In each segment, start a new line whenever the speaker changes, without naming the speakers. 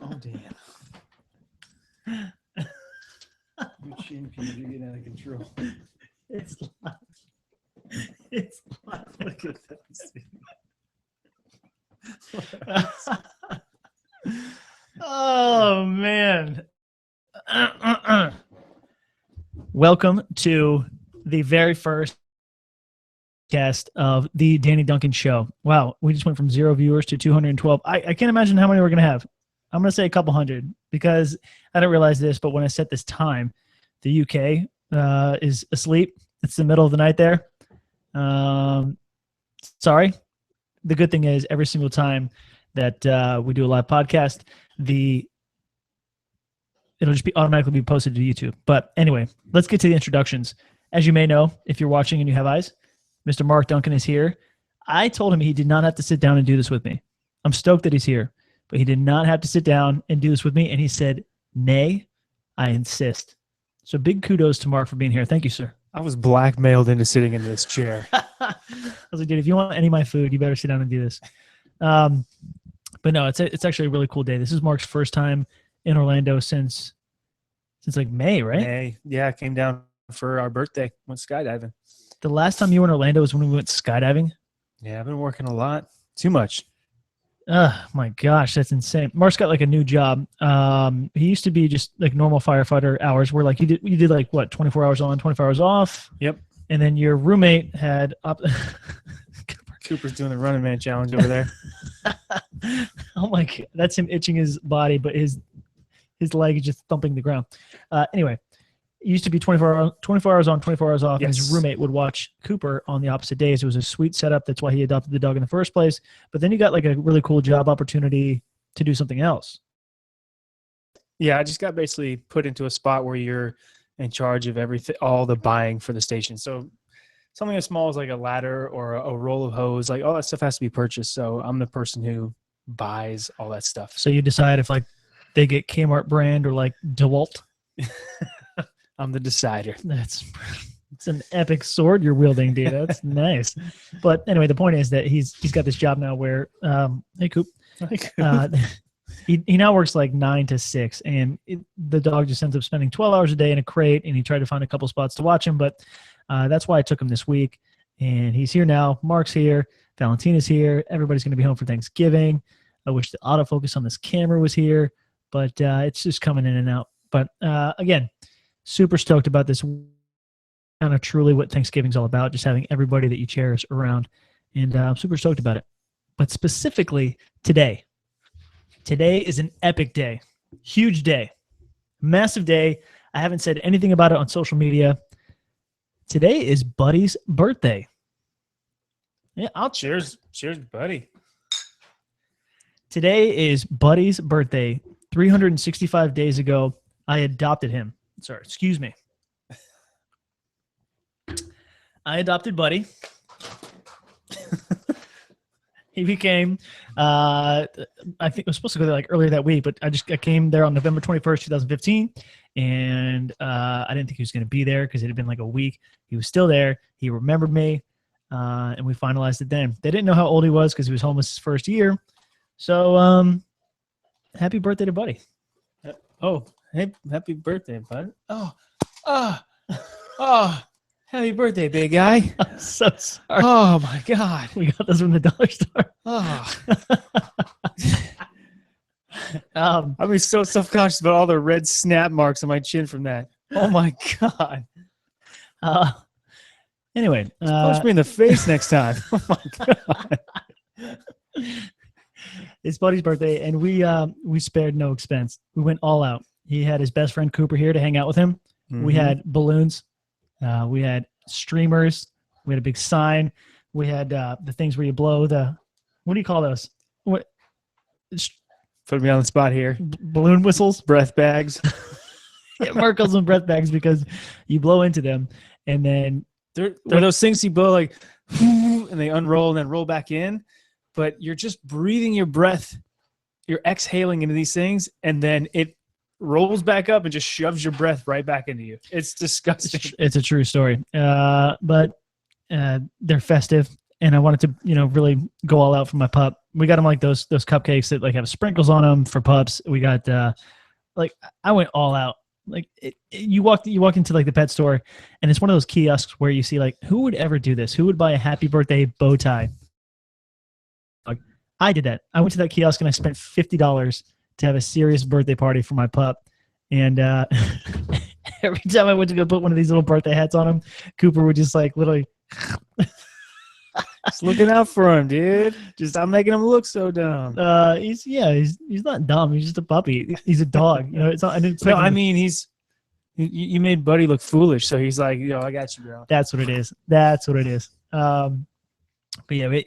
Oh, damn. Your chin, Peter, you're getting out of control.
It's live. It's live. Look at that. Oh, man. Welcome to the very first cast of the Danny Duncan Show. Wow, we just went from 0 viewers to 212. I can't imagine how many we're going to have. I'm going to say a couple hundred because I didn't realize this, but when I set this time, the UK is asleep. It's the middle of the night there. Sorry. The good thing is every single time that we do a live podcast, it'll just be automatically be posted to YouTube. But anyway, let's get to the introductions. As you may know, if you're watching and you have eyes, Mr. Mark Duncan is here. I told him he did not have to sit down and do this with me. I'm stoked that he's here, but he did not have to sit down and do this with me. And he said, nay, I insist. So big kudos to Mark for being here. Thank you, sir.
I was blackmailed into sitting in this chair.
I was like, dude, if you want any of my food, you better sit down and do this. But no, it's actually a really cool day. This is Mark's first time in Orlando since like May, right?
May. Yeah, I came down for our birthday. Went skydiving.
The last time you were in Orlando was when we went skydiving?
Yeah, I've been working a lot. Too much.
Oh my gosh, that's insane. Mark's got like a new job. He used to be just like normal firefighter hours where like you did like what, 24 hours on, 24 hours off?
Yep.
And then your roommate had
Cooper's doing the running man challenge over there.
Oh my God, that's him itching his body, but his leg is just thumping the ground. Anyway, it used to be 24 hours on, 24 hours off, yes. And his roommate would watch Cooper on the opposite days. It was a sweet setup. That's why he adopted the dog in the first place. But then you got like a really cool job opportunity to do something else.
Yeah, I just got basically put into a spot where you're in charge of everything, all the buying for the station. So something as small as like a ladder or a roll of hose, like all that stuff has to be purchased. So I'm the person who buys all that stuff.
So you decide if like they get Kmart brand or like DeWalt.
I'm the decider.
It's an epic sword you're wielding, dude. That's nice. But anyway, the point is that he's got this job now where, hey, Coop.
Hey, Coop.
He now works like 9 to 6, and the dog just ends up spending 12 hours a day in a crate, and he tried to find a couple spots to watch him, but that's why I took him this week, and he's here now. Mark's here. Valentina's here. Everybody's going to be home for Thanksgiving. I wish the autofocus on this camera was here, but it's just coming in and out. But again, super stoked about this. Kind of truly what Thanksgiving's all about, just having everybody that you cherish around. And I'm super stoked about it. But specifically today is an epic day, huge day, massive day. I haven't said anything about it on social media. Today is Buddy's birthday.
Yeah, I'll cheers, buddy.
Today is Buddy's birthday. 365 days ago, I adopted him. Sorry, excuse me. I adopted Buddy. He became, I think it was supposed to go there like earlier that week, but I came there on November 21st, 2015. And I didn't think he was going to be there because it had been like a week. He was still there. He remembered me. And we finalized it then. They didn't know how old he was because he was homeless his first year. So happy birthday to Buddy.
Oh, hey, happy birthday, bud. Oh, happy birthday, big guy.
I'm so sorry.
Oh, my God.
We got this from the dollar store.
Oh. I'd be so self-conscious about all the red snap marks on my chin from that. Oh, my God.
Anyway.
Punch me in the face next time. Oh, my God.
It's Buddy's birthday, and we spared no expense. We went all out. He had his best friend Cooper here to hang out with him. Mm-hmm. We had balloons. We had streamers. We had a big sign. We had the things where you blow the, what do you call those? What?
Put me on the spot here.
Balloon whistles?
Breath bags.
Yeah, Mark calls them breath bags because you blow into them, and then
they're those things you blow like, and they unroll and then roll back in. But you're just breathing your breath, you're exhaling into these things, and then it rolls back up and just shoves your breath right back into you. It's disgusting.
It's a true story. But they're festive. and I wanted to, really go all out for my pup. We got him like those cupcakes that like have sprinkles on them for pups. We got like I went all out. Like you walk into like the pet store, and it's one of those kiosks where you see like, who would ever do this? Who would buy a happy birthday bow tie? Like, I did that. I went to that kiosk and I spent $50 to have a serious birthday party for my pup. And every time I went to go put one of these little birthday hats on him, Cooper would just like literally
Just looking out for him, dude. Just stop making him look so dumb.
He's not dumb. He's just a puppy. He's a dog. It's not. I didn't expect
No, I mean you made Buddy look foolish, so he's like, I got you, bro.
That's what it is. But yeah,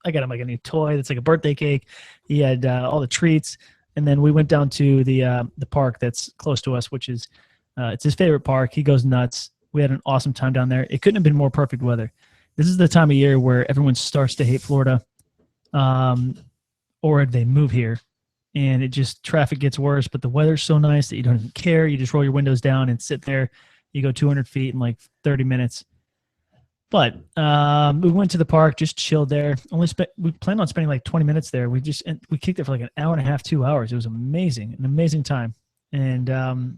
I got him like a new toy that's like a birthday cake. He had all the treats, and then we went down to the park that's close to us, which is it's his favorite park. He goes nuts. We had an awesome time down there. It couldn't have been more perfect weather. This is the time of year where everyone starts to hate Florida, or they move here, and traffic gets worse. But the weather's so nice that you don't even care. You just roll your windows down and sit there. You go 200 feet in like 30 minutes. But we went to the park, just chilled there. We planned on spending like 20 minutes there. We kicked it for like an hour and a half, 2 hours. It was amazing, an amazing time. And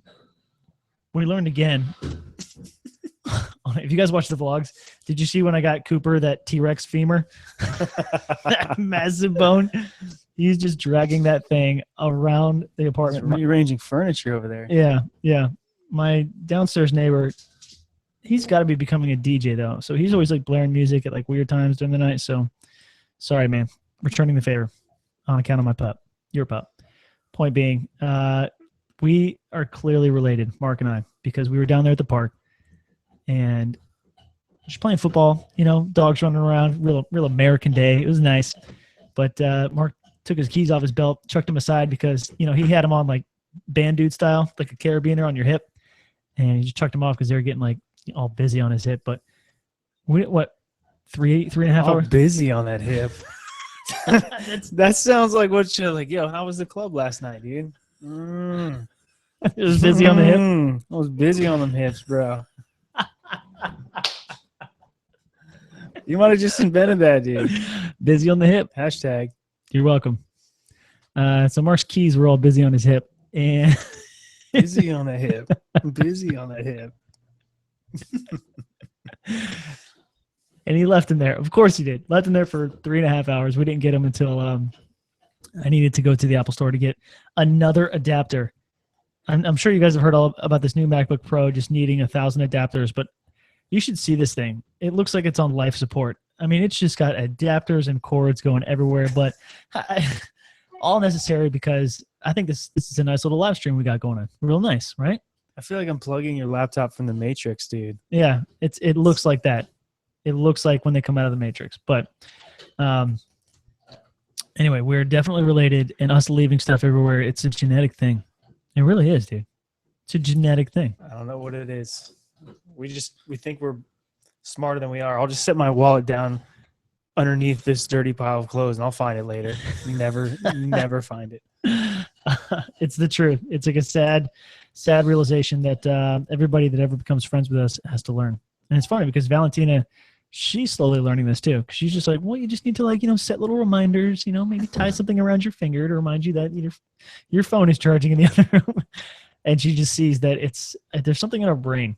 we learned again. If you guys watch the vlogs, did you see when I got Cooper that T-Rex femur? That massive bone. He's just dragging that thing around the apartment.
He's rearranging furniture over there.
Yeah. My downstairs neighbor, he's got to be becoming a DJ though. So he's always like blaring music at like weird times during the night. So sorry, man. Returning the favor on account of my pup. Your pup. Point being, we are clearly related, Mark and I, because we were down there at the park. And just playing football, dogs running around, real American day. It was nice. But Mark took his keys off his belt, chucked them aside because, he had them on like band dude style, like a carabiner on your hip. And he just chucked them off because they were getting like all busy on his hip. But three and a half hours?
Busy on that hip. That sounds like what you're like, how was the club last night, dude?
It was busy on the hip?
I was busy on them hips, bro. You might have just invented that, dude.
Busy on the hip.
Hashtag.
You're welcome. So Mark's keys were all busy on his hip. And
busy on the hip. Busy on the hip.
And he left him there. Of course he did. Left him there for 3.5 hours. We didn't get him until I needed to go to the Apple store to get another adapter. I'm sure you guys have heard all about this new MacBook Pro just needing 1,000 adapters, but you should see this thing. It looks like it's on life support. I mean, it's just got adapters and cords going everywhere, but all necessary because I think this is a nice little live stream we got going on. Real nice, right?
I feel like I'm plugging your laptop from the Matrix, dude.
Yeah, it looks like that. It looks like when they come out of the Matrix. But anyway, we're definitely related, and us leaving stuff everywhere, it's a genetic thing. It really is, dude. It's a genetic thing.
I don't know what it is. We think we're smarter than we are. I'll just set my wallet down underneath this dirty pile of clothes, and I'll find it later. Never find it.
It's the truth. It's like a sad realization that everybody that ever becomes friends with us has to learn. And it's funny because Valentina, she's slowly learning this too. Because she's just like, well, you just need to set little reminders. Maybe tie something around your finger to remind you that your phone is charging in the other room. And she just sees that there's something in our brain.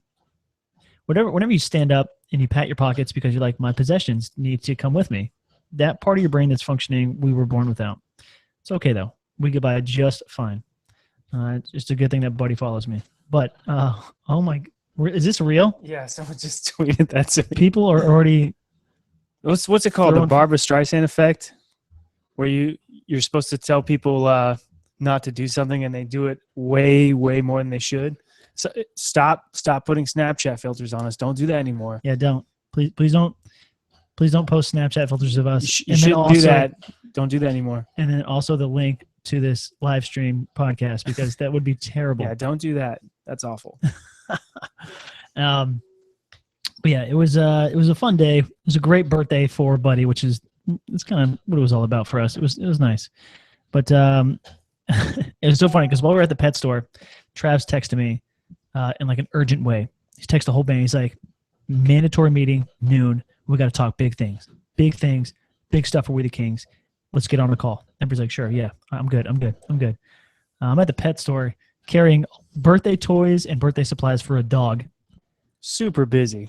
Whenever you stand up and you pat your pockets because you're like, my possessions need to come with me, that part of your brain that's functioning, we were born without. It's okay though. We get by just fine. It's just a good thing that Buddy follows me. But oh my, is this real?
Yeah, someone just tweeted that to me.
People are already.
What's it called? The Barbara Streisand effect, where you're supposed to tell people not to do something and they do it way more than they should. So stop putting Snapchat filters on us. Don't do that anymore.
Yeah, don't. Please don't post Snapchat filters of us.
You shouldn't do that. Don't do that anymore.
And then also the link to this live stream podcast because that would be terrible.
Yeah, don't do that. That's awful.
But yeah, it was a fun day. It was a great birthday for Buddy, it's kind of what it was all about for us. It was nice. But it was so funny because while we were at the pet store, Trav's texted me in like an urgent way. He's texted the whole band. He's like, mandatory meeting, noon. We got to talk big things. big things, big stuff for We the Kings. Let's get on the call. Everybody's like, sure, yeah, I'm good. I'm at the pet store carrying birthday toys and birthday supplies for a dog.
Super busy.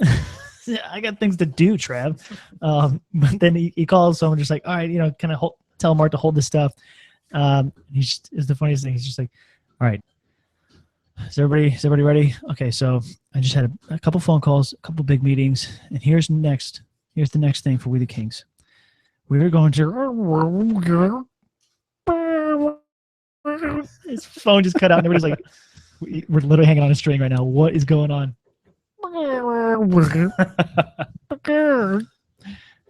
Yeah, I got things to do, Trav. But then he calls someone just like, all right, kind of tell Mark to hold this stuff. Is the funniest thing. He's just like, all right, is everybody ready? Okay, so I just had a couple phone calls, a couple big meetings, and here's the next thing for We the Kings. We're going to. His phone just cut out, and everybody's like, we're literally hanging on a string right now. What is going on?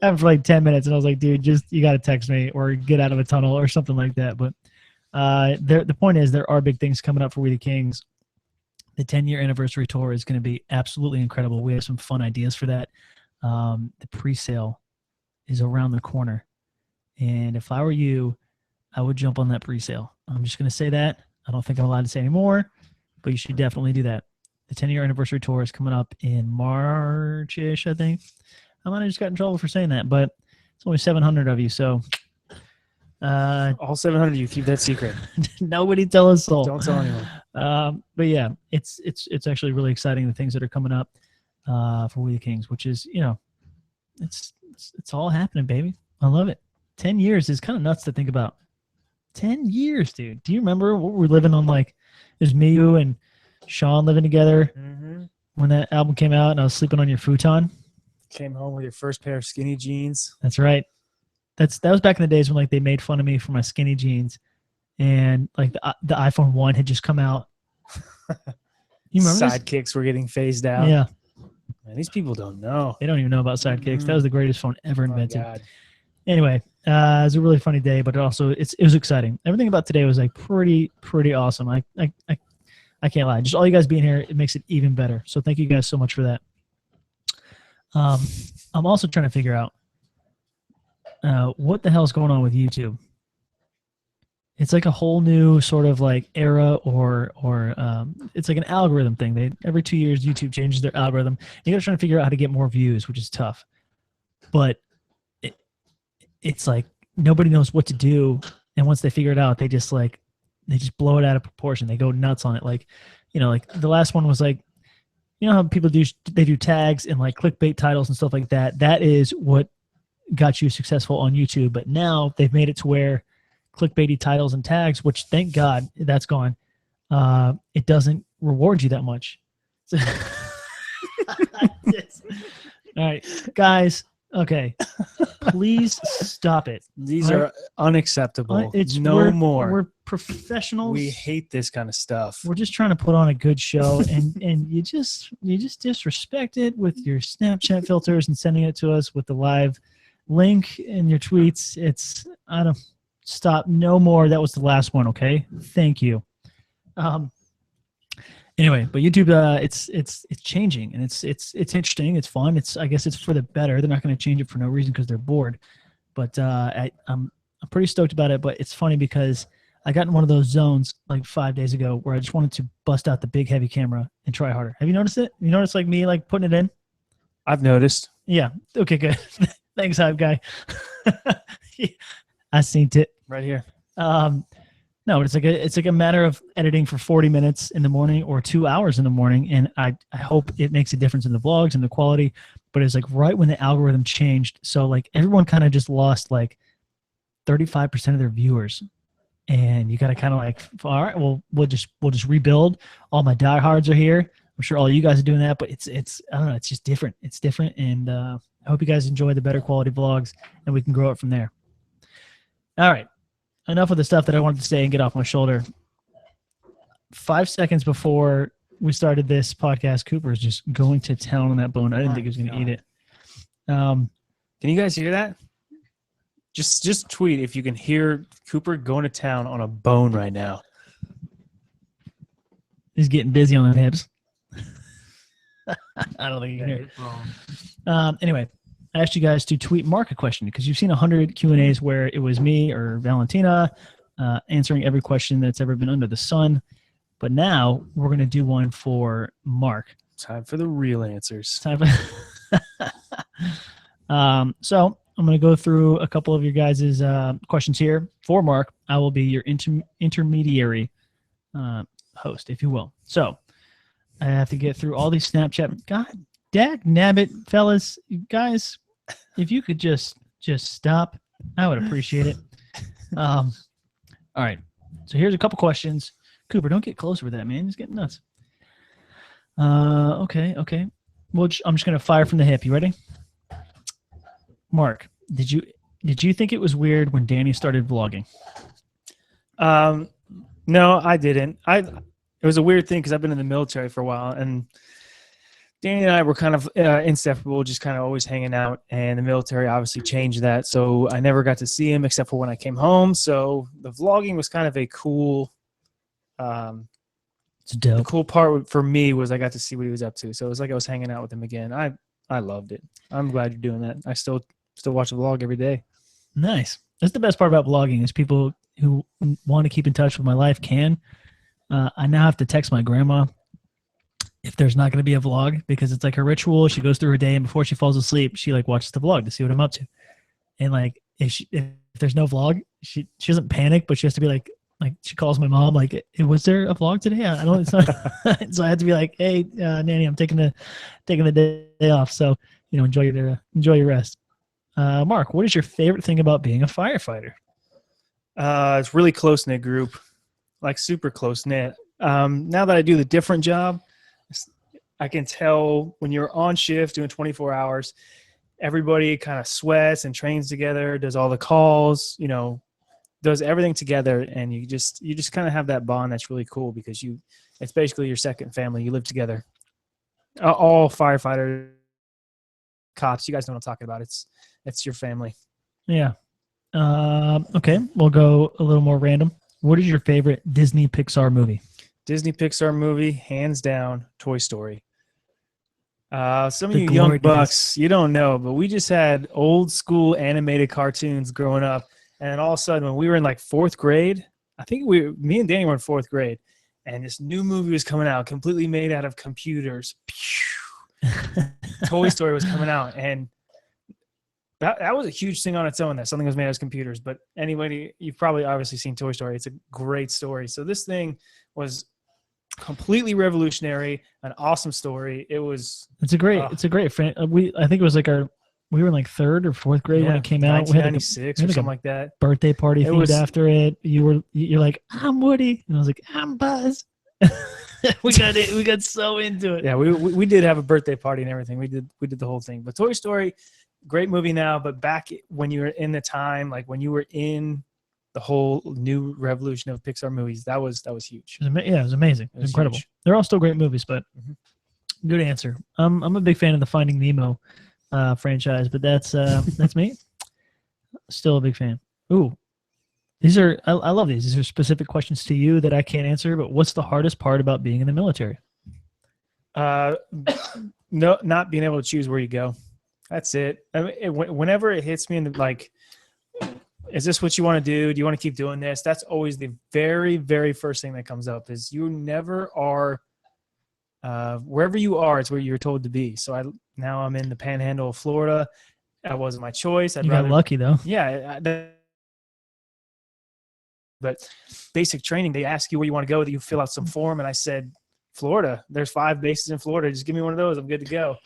After like 10 minutes, and I was like, dude, you got to text me or get out of a tunnel or something like that. But the point is, there are big things coming up for We the Kings. The 10-year anniversary tour is going to be absolutely incredible. We have some fun ideas for that. The pre-sale is around the corner. And if I were you, I would jump on that pre-sale. I'm just going to say that. I don't think I'm allowed to say any more, but you should definitely do that. The 10-year anniversary tour is coming up in March-ish, I think. I might have just got in trouble for saying that, but it's only 700 of you, so...
all 700 of you, keep that secret.
Nobody tell us all.
Don't tell anyone.
But yeah, it's actually really exciting, the things that are coming up for We the Kings, which is, it's all happening, baby. I love it. 10 years is kind of nuts to think about. 10 years, dude. Do you remember what we're living on? Like, there's me, you, and Sean living together when that album came out, and I was sleeping on your futon.
Came home with your first pair of skinny jeans.
That's right. That was back in the days when like they made fun of me for my skinny jeans, and like the iPhone 1 had just come out. You remember
Sidekicks were getting phased out.
Yeah.
Man, these people don't know.
They don't even know about Sidekicks. That was the greatest phone ever invented.
God.
Anyway, it was a really funny day, but also it was exciting. Everything about today was like pretty awesome. I can't lie. Just all you guys being here, it makes it even better. So thank you guys so much for that. I'm also trying to figure out what the hell is going on with YouTube. It's like a whole new sort of like era, or it's like an algorithm thing. Every 2 years YouTube changes their algorithm. You got to try to figure out how to get more views, which is tough. But it's like nobody knows what to do, and once they figure it out, they just blow it out of proportion. They go nuts on it. Like, like the last one was like, how people do tags and like clickbait titles and stuff like that. That is what got you successful on YouTube. But now they've made it to where clickbaity titles and tags, which thank God that's gone, it doesn't reward you that much. So all right, guys. Okay, please stop it.
These are unacceptable. More.
We're professionals.
We hate this kind of stuff.
We're just trying to put on a good show, and you just disrespect it with your Snapchat filters and sending it to us with the live link in your tweets. Stop. No more. That was the last one. Okay. Thank you. Anyway, but YouTube, it's changing, and it's interesting. It's fun. I guess it's for the better. They're not going to change it for no reason because they're bored. But I'm pretty stoked about it. But it's funny because I got in one of those zones like 5 days ago where I just wanted to bust out the big heavy camera and try harder. Have you noticed it? You noticed like me like putting it in?
I've noticed.
Yeah. Okay. Good. Thanks, hype guy. I seen it
right here.
No, it's like a matter of editing for 40 minutes in the morning or 2 hours in the morning, and I hope it makes a difference in the vlogs and the quality. But it's like right when the algorithm changed, so like everyone kind of just lost like 35% of their viewers, and you got to kind of like, all right, well we'll just rebuild. All my diehards are here. I'm sure all you guys are doing that, but it's I don't know, it's just different. It's different, and I hope you guys enjoy the better quality vlogs, and we can grow it from there. All right. Enough of the stuff that I wanted to say and get off my shoulder. 5 seconds before we started this podcast, Cooper is just going to town on that bone. I didn't think he was going to eat it.
Can you guys hear that? Just tweet if you can hear Cooper going to town on a bone right now.
He's getting busy on the hips. I don't think you can hear it. Anyway. I asked you guys to tweet Mark a question because you've seen 100 Q&As where it was me or Valentina answering every question that's ever been under the sun. But now we're going to do one for Mark.
Time for the real answers.
So I'm going to go through a couple of your guys' questions here. For Mark, I will be your intermediary host, if you will. So I have to get through all these Snapchat. God, dag nabbit, fellas, you guys, if you could just stop, I would appreciate it. All right. So here's a couple questions. Cooper, don't get closer with that, man. It's getting nuts. Okay. Well, I'm just going to fire from the hip. You ready? Mark, did you think it was weird when Danny started vlogging?
No, I didn't. It was a weird thing because I've been in the military for a while, and Danny and I were kind of inseparable, just kind of always hanging out. And the military obviously changed that, so I never got to see him except for when I came home. So the vlogging was kind of a cool.
It's dope.
The cool part for me was I got to see what he was up to. So it was like I was hanging out with him again. I loved it. I'm glad you're doing that. I still watch the vlog every day.
Nice. That's the best part about vlogging is people who want to keep in touch with my life can. I now have to text my grandma if there's not going to be a vlog because it's like her ritual. She goes through her day and before she falls asleep, she like watches the vlog to see what I'm up to. And like if there's no vlog, she doesn't panic, but she has to be like she calls my mom like, was there a vlog today? I don't. It's not. So I had to be like, hey, Nanny, I'm taking the day off. So enjoy your rest. Mark, what is your favorite thing about being a firefighter?
It's really close knit group, like super close knit. Now that I do the different job, I can tell when you're on shift doing 24 hours, everybody kind of sweats and trains together, does all the calls, does everything together, and you just kind of have that bond that's really cool because it's basically your second family. You live together. All firefighters, cops, you guys know what I'm talking about. It's your family.
Yeah. Okay, we'll go a little more random. What is your favorite Disney Pixar movie?
Disney Pixar movie, hands down, Toy Story. Some of you young bucks, you don't know, but we just had old school animated cartoons growing up. And all of a sudden, when we were in like fourth grade, I think me and Danny were in fourth grade, and this new movie was coming out, completely made out of computers. Toy Story was coming out, and that was a huge thing on its own that something was made out of computers. But anybody, you've probably obviously seen Toy Story. It's a great story. So this thing was completely revolutionary, an awesome story. It's a
great friend. I think it was like we were in like third or fourth grade when it came out.
1996 or something like that.
Birthday party themed after it. You're like, I'm Woody, and I was like, I'm Buzz. We got so into it.
Yeah, we did have a birthday party and everything. We did the whole thing. But Toy Story, great movie now. But back when you were in the time, like when you were in the whole new revolution of Pixar movies, that was huge.
It was amazing. It was incredible. Huge. They're all still great movies, but good answer. I'm a big fan of the Finding Nemo franchise, but that's me. Still a big fan. Ooh, I love these. These are specific questions to you that I can't answer. But what's the hardest part about being in the military?
No, not being able to choose where you go. That's it. I mean, whenever it hits me in the like, is this what you want to do? Do you want to keep doing this? That's always the very, very first thing that comes up. Is you never are. Wherever you are, it's where you're told to be. So now I'm in the Panhandle of Florida. That wasn't my choice.
You got lucky though.
Yeah. But basic training, they ask you where you want to go. That you fill out some form, and I said, Florida. There's 5 bases in Florida. Just give me one of those. I'm good to go.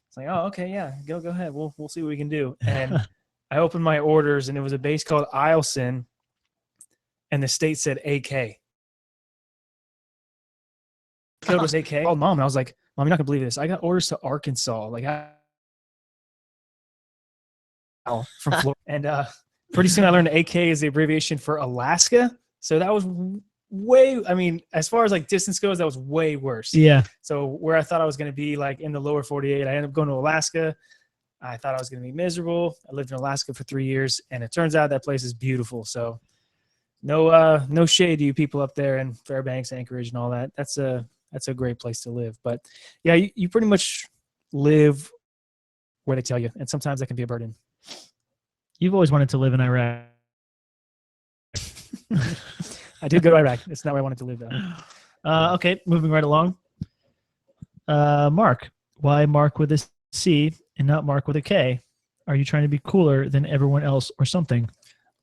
It's like, oh, okay, yeah, go ahead. We'll see what we can do. And I opened my orders, and it was a base called Eielson, and the state said AK. Code was AK. I called Mom, and I was like, Mom, you're not gonna believe this. I got orders to Arkansas, from Florida, and pretty soon I learned AK is the abbreviation for Alaska. So that was as far as like distance goes, that was way worse.
Yeah.
So where I thought I was going to be like in the lower 48, I ended up going to Alaska. I thought I was going to be miserable. I lived in Alaska for 3 years, and it turns out that place is beautiful. So no shade to you people up there in Fairbanks, Anchorage, and all that. That's a great place to live. But yeah, you pretty much live where they tell you, and sometimes that can be a burden.
You've always wanted to live in Iraq.
I did go to Iraq. It's not where I wanted to live, though.
Okay, moving right along. Mark. Why Mark with a C and not Mark with a K? Are you trying to be cooler than everyone else or something?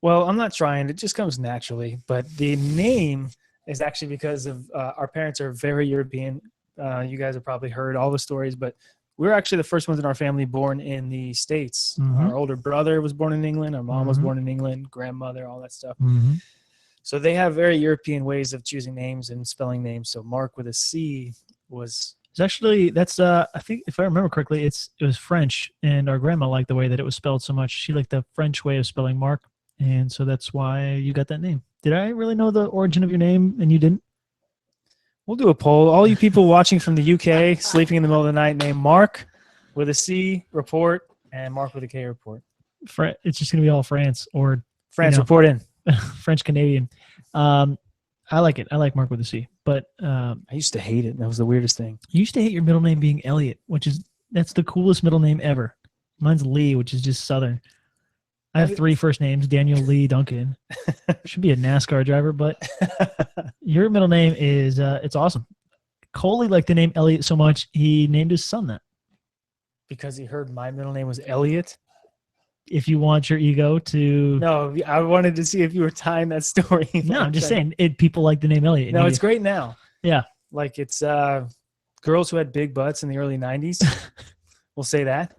Well, I'm not trying. It just comes naturally. But the name is actually because of our parents are very European. You guys have probably heard all the stories, but we're actually the first ones in our family born in the States.
Mm-hmm.
Our older brother was born in England. Our mom was
Mhm.
born in England, grandmother, all that stuff.
Mm-hmm.
So they have very European ways of choosing names and spelling names. So Mark with a C was
It's actually that's I think if I remember correctly, it was French, and our grandma liked the way that it was spelled so much. She liked the French way of spelling Mark, and so that's why you got that name. Did I really know the origin of your name and you didn't?
We'll do a poll. All you people watching from the UK, sleeping in the middle of the night, name Mark with a C, report, and Mark with a K, report.
It's just gonna be all France or
France, report in.
French Canadian. I like it. I like Mark with a C. But
I used to hate it. That was the weirdest thing.
you used to hate your middle name being Elliot, that's the coolest middle name ever. Mine's Lee, which is just Southern. I have 3 first names: Daniel, Lee, Duncan. Should be a NASCAR driver, but your middle name is it's awesome. Coley liked the name Elliot so much he named his son that.
Because he heard my middle name was Elliot.
If you want your ego to
No, I wanted to see if you were tying that story.
no, I'm just saying people like the name Elliot.
No, it's great now.
Yeah,
like it's girls who had big butts in the early 90s. We'll say that.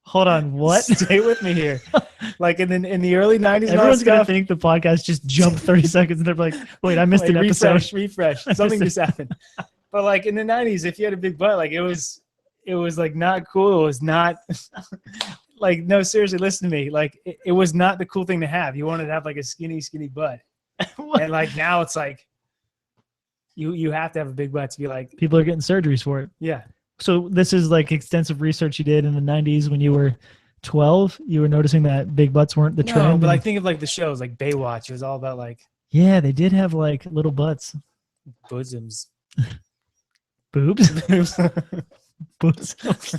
Hold on, what?
Stay with me here. Like in the early 90s,
Everyone's gonna think the podcast just jumped 30 seconds, and they're like, "Wait, I missed an episode."
Refresh. Something just happened. But like in the 90s, if you had a big butt, like it was like not cool. It was not like, no, seriously, listen to me. Like it was not the cool thing to have. You wanted to have like a skinny butt. And like now it's like you have to have a big butt to be like,
people are getting surgeries for it.
Yeah.
So this is like extensive research you did in the 90s when you were 12. You were noticing that big butts weren't the trend.
But like think of like the shows like Baywatch. It was all about like,
yeah, they did have like little butts,
bosoms,
boobs, bosoms.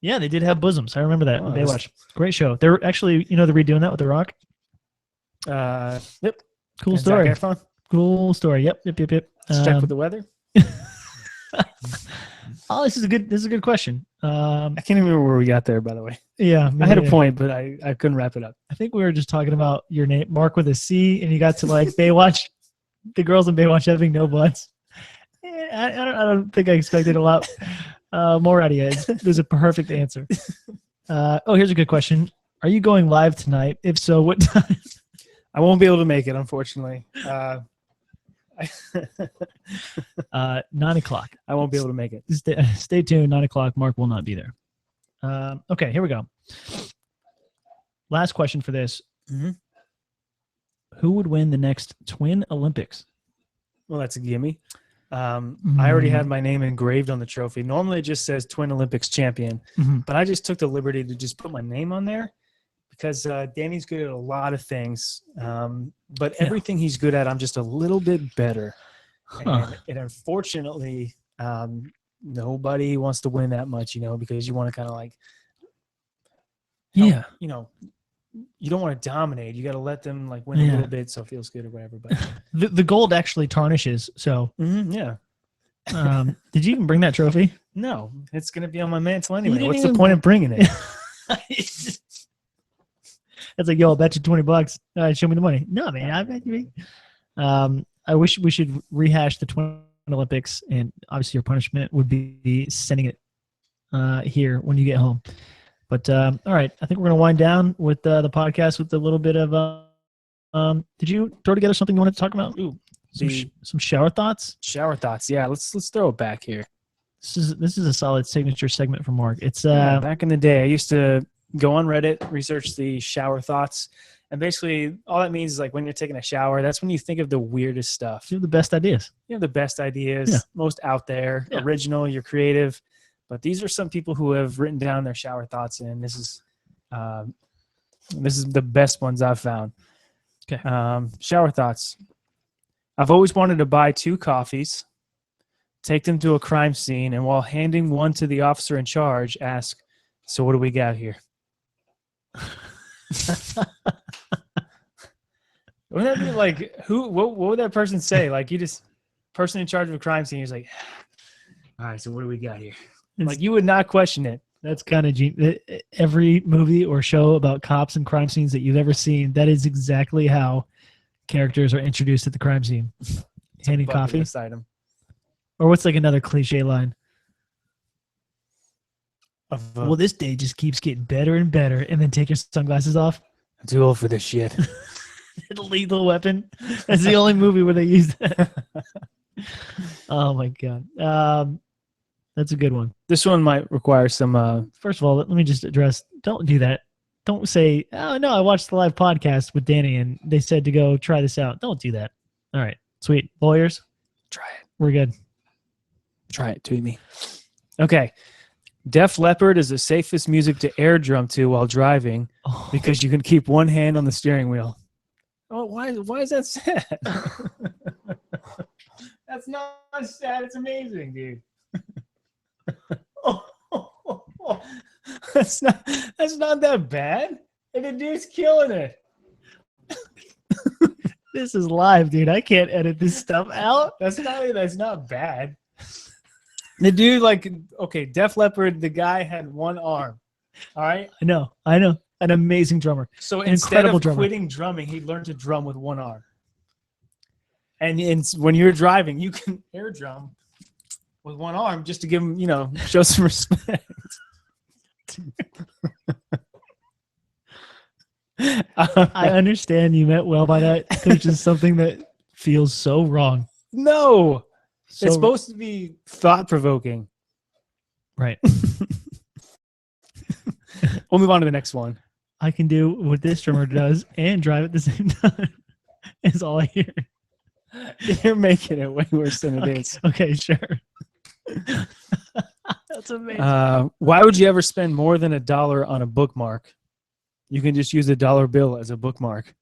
Yeah, they did have bosoms. I remember that. Baywatch, great show. They're actually, they're redoing that with The Rock.
Yep.
Cool
And
story.
Zac Efron.
Cool story. Yep.
Let's check with the weather.
Oh, this is a good question.
I can't even remember where we got there, by the way.
Yeah,
I had a point, but I couldn't wrap it up.
I think we were just talking about your name, Mark with a C, and you got to like Baywatch, the girls in Baywatch having no butts. I don't think I expected a lot more out of you. There's a perfect answer. Here's a good question. Are you going live tonight? If so, what time?
I won't be able to make it, unfortunately.
9:00.
I won't be able to make it.
Stay tuned. 9:00. Mark will not be there. Okay, here we go. Last question for this.
Mm-hmm.
Who would win the next Twin Olympics?
Well, that's a gimme. I already had my name engraved on the trophy. Normally it just says Twin Olympics champion, but I just took the liberty to just put my name on there because Danny's good at a lot of things. But everything he's good at, I'm just a little bit better. And unfortunately, nobody wants to win that much, because you want to kind of like, you don't want to dominate. You got to let them like win a little bit so it feels good or whatever. But
the gold actually tarnishes. So
yeah.
Did you even bring that trophy?
No, it's going to be on my mantle anyway. What's the point of bringing it?
It's like, yo, I'll bet you $20. All right, show me the money. No, man, I bet you. I wish we should rehash the Twin Olympics, and obviously your punishment would be sending it here when you get home. But all right, I think we're going to wind down with the podcast with a little bit of. Did you throw together something you wanted to talk about?
Ooh,
some shower thoughts.
Shower thoughts, yeah. Let's throw it back here.
This is a solid signature segment from Mark. It's
back in the day, I used to go on Reddit, research the shower thoughts, and basically all that means is like when you're taking a shower, that's when you think of the weirdest stuff.
You have the best ideas.
You have the best ideas, most out there, original. You're creative. But these are some people who have written down their shower thoughts, and this is the best ones I've found.
Okay.
Shower thoughts. I've always wanted to buy 2 coffees, take them to a crime scene, and while handing one to the officer in charge, ask, "So what do we got here?" Wouldn't that be like what would that person say? Like person in charge of a crime scene, he's like, All right, so what do we got here?
It's-
Like, you would not question it.
That's kind of every movie or show about cops and crime scenes that you've ever seen. That is exactly how characters are introduced at the crime scene.
It's a
Handing
bucket
coffee,
list item.
or what's like another cliche line?
Of,
Well, this day just keeps getting better and better, and then take your sunglasses off.
I'm too old for this shit.
Lethal Weapon. That's the only movie where they use that. Oh my god. That's a good one.
This one might require some.
First of all, let me just address. Don't do that. Don't say, "Oh no, I watched the live podcast with Danny, and they said to go try this out." Don't do that. All right, sweet lawyers.
Try it.
We're good.
Try it. Tweet me. Okay. Def Leppard is the safest music to air drum to while driving
Oh,
because you can keep one hand on the steering wheel. Oh, why is that sad? That's not sad. It's amazing, dude. That's not that bad. And the dude's killing it.
this is live, dude. I can't edit this stuff out.
That's not bad. The dude, like, okay, Def Leppard, the guy had one arm. All right.
I know. An amazing drummer.
So
An
instead
incredible
of
drummer.
quitting drumming, he learned to drum with one arm. And when you're driving, you can air drum with one arm just to give him, show some respect.
I understand you meant well by that. There's just something that feels so wrong.
No,
So,
it's supposed to be thought-provoking.
right.
We'll move on to the next one.
I can do what this drummer does and drive at the same time. Is all I hear.
You're making it way worse than it is.
Okay, sure. That's amazing.
Why would you ever spend more than $1 on a bookmark? You can just use a dollar bill as a bookmark.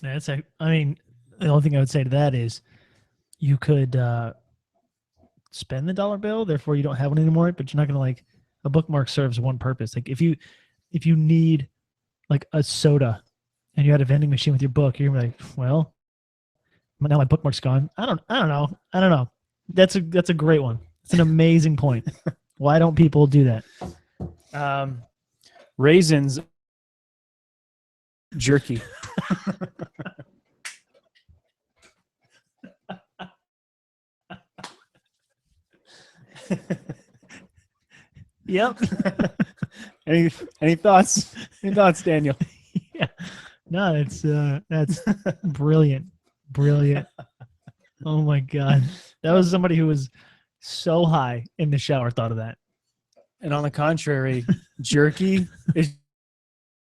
The only thing I would say to that is you could spend the dollar bill, therefore you don't have one anymore, but you're not gonna a bookmark serves one purpose. Like if you need like a soda and you had a vending machine with your book, you're gonna be like, well, now my bookmark's gone. I don't know. That's a great one. It's an amazing point. Why don't people do that?
Raisins jerky.
Yep.
Any thoughts? Any thoughts, Daniel?
Yeah. No, that's brilliant. Brilliant. Oh my god. That was somebody who was so high in the shower thought of that.
And on the contrary, jerky is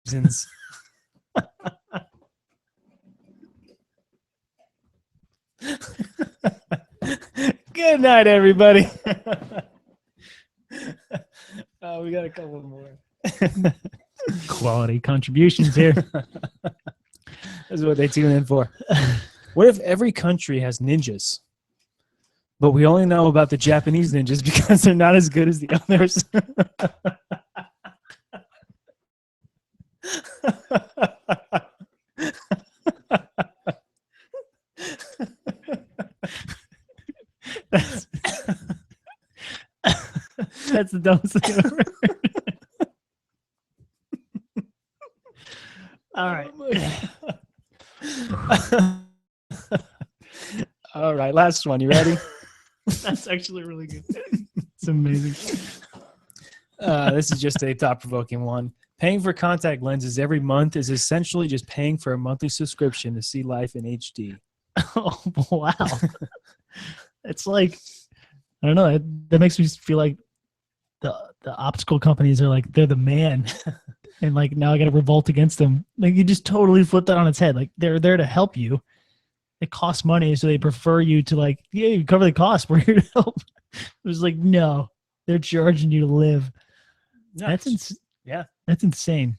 raisins. Good night, everybody. We got a couple more.
Quality contributions here.
That's what they tune in for. What if every country has ninjas, but we only know about the Japanese ninjas because they're not as good as the others?
That's the dumbest thing I've ever heard. All right.
All right, last one. You ready?
That's actually really good. It's amazing.
This is just a thought-provoking one. Paying for contact lenses every month is essentially just paying for a monthly subscription to see life in HD.
Oh, wow. It's like, I don't know. That makes me feel like the optical companies are like, they're the man. And like, now I got to revolt against them. Like, you just totally flip that on its head. Like, they're there to help you. It costs money, so they prefer you to like, yeah, you cover the cost. We're here to help. It was like, no, they're charging you to live.
Nice.
That's insane.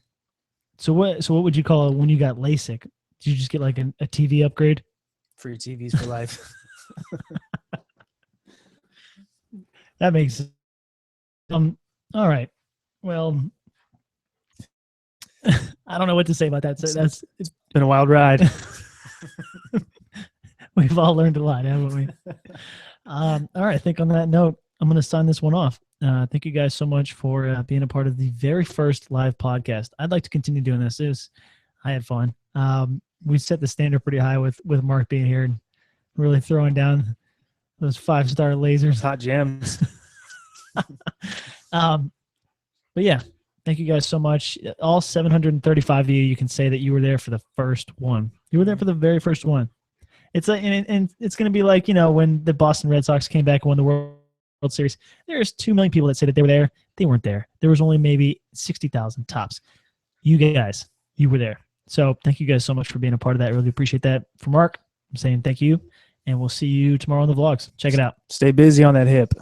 So what would you call it when you got LASIK? Did you just get like a TV upgrade?
For your TVs for life.
That makes all right. Well, I don't know what to say about that. So it's
Been a wild ride.
We've all learned a lot, haven't we? All right. I think on that note, I'm going to sign this one off. Thank you guys so much for being a part of the very first live podcast. I'd like to continue doing this. I had fun. We set the standard pretty high with Mark being here and really throwing down those 5-star lasers.
Hot gems.
But yeah, thank you guys so much. All 735 of you, you can say that you were there for the first one. You were there for the very first one. It's like, and it's going to be like, when the Boston Red Sox came back and won the World Series, there's 2 million people that say that they were there. They weren't there. There was only maybe 60,000 tops. You guys, you were there. So thank you guys so much for being a part of that. I really appreciate that. For Mark, I'm saying thank you, and we'll see you tomorrow on the vlogs. Check it out.
Stay busy on that hip.